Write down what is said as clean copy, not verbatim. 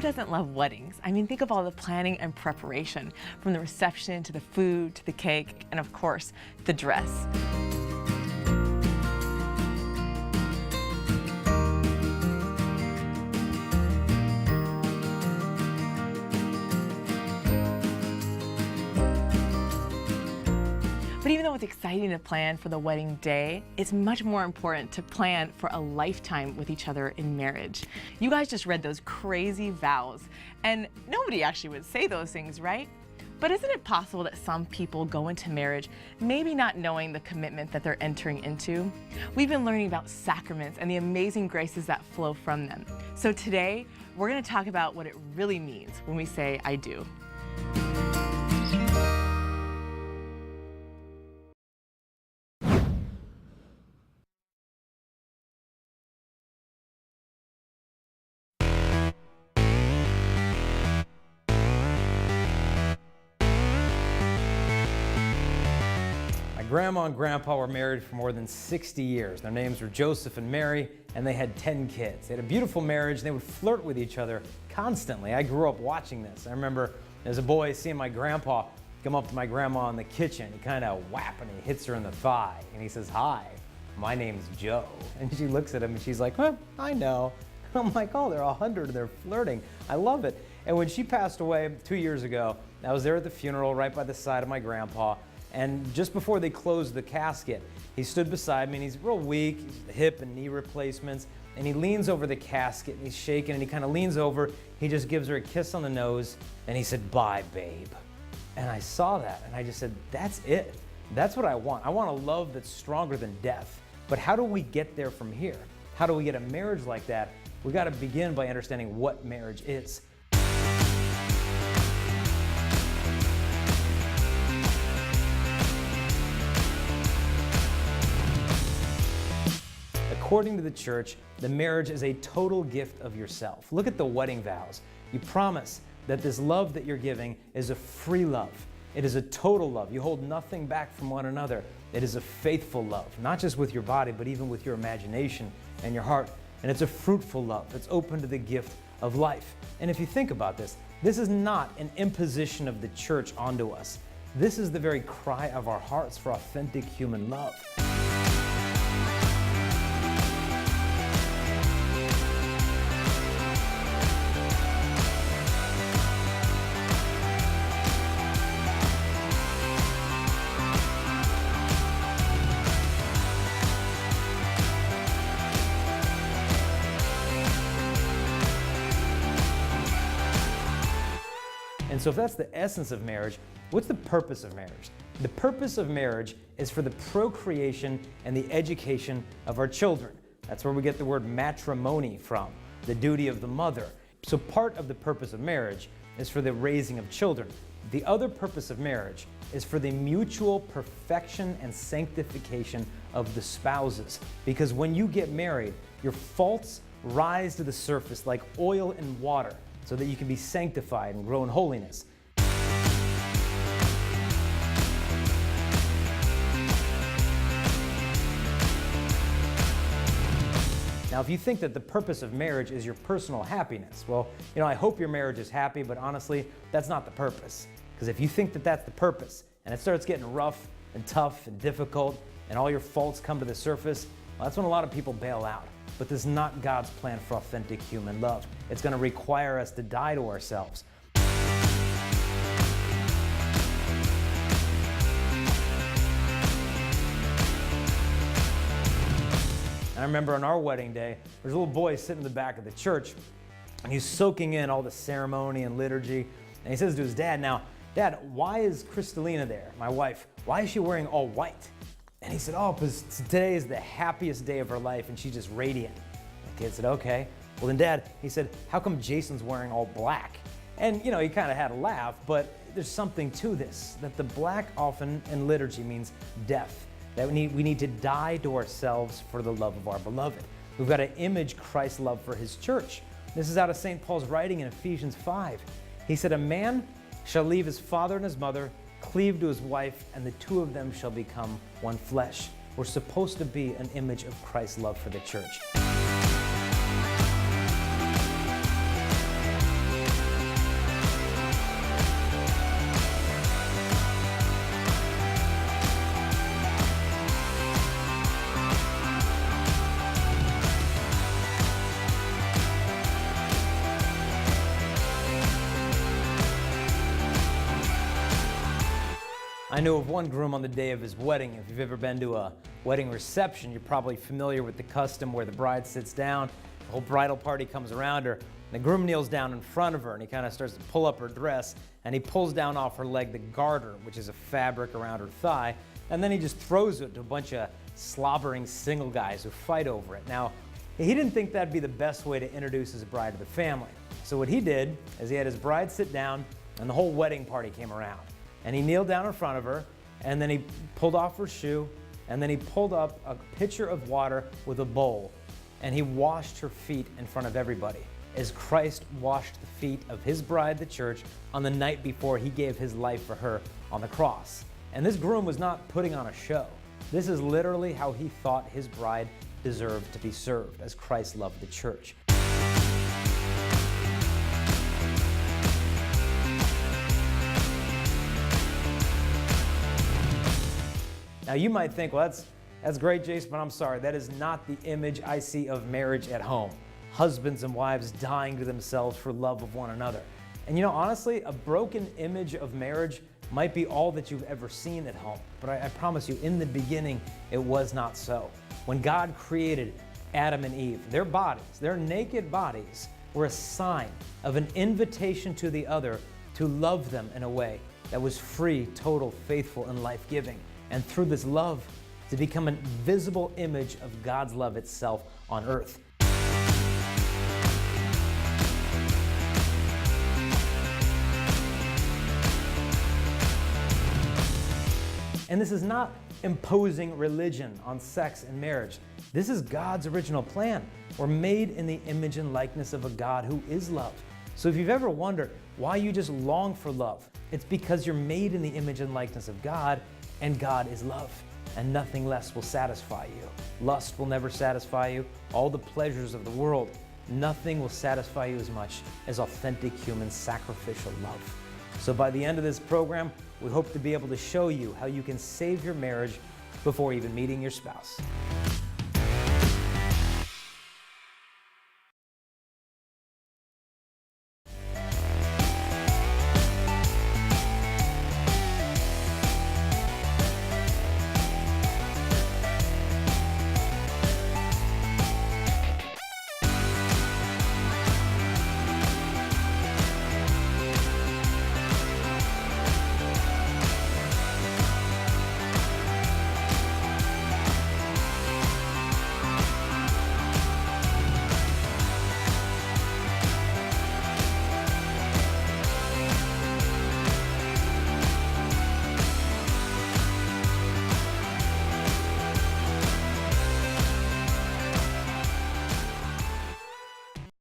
doesn't love weddings? I mean, think of all the planning and preparation, from the reception to the food to the cake and, of course, the dress. But even though it's exciting to plan for the wedding day, it's much more important to plan for a lifetime with each other in marriage. You guys just read those crazy vows, and nobody actually would say those things, right? But isn't it possible that some people go into marriage maybe not knowing the commitment that they're entering into? We've been learning about sacraments and the amazing graces that flow from them. So today, we're going to talk about what it really means when we say, I do. Grandma and Grandpa were married for more than 60 years. Their names were Joseph and Mary, and they had 10 kids. They had a beautiful marriage, and they would flirt with each other constantly. I grew up watching this. I remember as a boy seeing my grandpa come up to my grandma in the kitchen. He kind of whap and he hits her in the thigh, and he says, "Hi, my name's Joe." And she looks at him and she's like, "Huh, I know." I'm like, oh, they're 100 and they're flirting. I love it. And when she passed away 2 years ago, I was there at the funeral right by the side of my grandpa. And just before they closed the casket, he stood beside me, and he's real weak, hip and knee replacements, and he leans over the casket, and he's shaking, and he kind of leans over, he just gives her a kiss on the nose, and he said, "Bye, babe." And I saw that, and I just said, that's it. That's what I want. I want a love that's stronger than death. But how do we get there from here? How do we get a marriage like that? We got to begin by understanding what marriage is. According to the church, the marriage is a total gift of yourself. Look at the wedding vows. You promise that this love that you're giving is a free love. It is a total love. You hold nothing back from one another. It is a faithful love, not just with your body, but even with your imagination and your heart. And it's a fruitful love that's open to the gift of life. And if you think about this, this is not an imposition of the church onto us. This is the very cry of our hearts for authentic human love. And so if that's the essence of marriage, what's the purpose of marriage? The purpose of marriage is for the procreation and the education of our children. That's where we get the word matrimony from, the duty of the mother. So part of the purpose of marriage is for the raising of children. The other purpose of marriage is for the mutual perfection and sanctification of the spouses. Because when you get married, your faults rise to the surface like oil and water, so that you can be sanctified and grow in holiness. Now, if you think that the purpose of marriage is your personal happiness, well, I hope your marriage is happy, but honestly, that's not the purpose. Because if you think that that's the purpose, and it starts getting rough and tough and difficult, and all your faults come to the surface, well, that's when a lot of people bail out. But this is not God's plan for authentic human love. It's going to require us to die to ourselves. I remember on our wedding day, there's a little boy sitting in the back of the church, and he's soaking in all the ceremony and liturgy. And he says to his dad, "Now, Dad, why is Kristalina there, my wife? Why is she wearing all white?" And he said, "Oh, because today is the happiest day of her life, and she's just radiant." The kid said, "Okay." "Well then, Dad," he said, "how come Jason's wearing all black?" And he kind of had a laugh, but there's something to this, that the black often in liturgy means death, that we need to die to ourselves for the love of our beloved. We've got to image Christ's love for his church. This is out of St. Paul's writing in Ephesians 5. He said, "A man shall leave his father and his mother, cleave to his wife, and the two of them shall become one flesh." We're supposed to be an image of Christ's love for the church. I knew of one groom on the day of his wedding. If you've ever been to a wedding reception, you're probably familiar with the custom where the bride sits down, the whole bridal party comes around her, and the groom kneels down in front of her and he kind of starts to pull up her dress and he pulls down off her leg the garter, which is a fabric around her thigh, and then he just throws it to a bunch of slobbering single guys who fight over it. Now, he didn't think that'd be the best way to introduce his bride to the family. So what he did is he had his bride sit down and the whole wedding party came around. And he kneeled down in front of her, and then he pulled off her shoe, and then he pulled up a pitcher of water with a bowl, and he washed her feet in front of everybody, as Christ washed the feet of his bride, the church, on the night before he gave his life for her on the cross. And this groom was not putting on a show. This is literally how he thought his bride deserved to be served, as Christ loved the church. Now you might think, well, that's great, Jason, but I'm sorry, that is not the image I see of marriage at home. Husbands and wives dying to themselves for love of one another. And you know, honestly, a broken image of marriage might be all that you've ever seen at home. But I promise you, in the beginning, it was not so. When God created Adam and Eve, their bodies, their naked bodies, were a sign of an invitation to the other to love them in a way that was free, total, faithful, and life-giving. And through this love, to become a visible image of God's love itself on earth. And this is not imposing religion on sex and marriage. This is God's original plan. We're made in the image and likeness of a God who is love. So if you've ever wondered why you just long for love, it's because you're made in the image and likeness of God, and God is love, and nothing less will satisfy you. Lust will never satisfy you. All the pleasures of the world, nothing will satisfy you as much as authentic human sacrificial love. So by the end of this program, we hope to be able to show you how you can save your marriage before even meeting your spouse.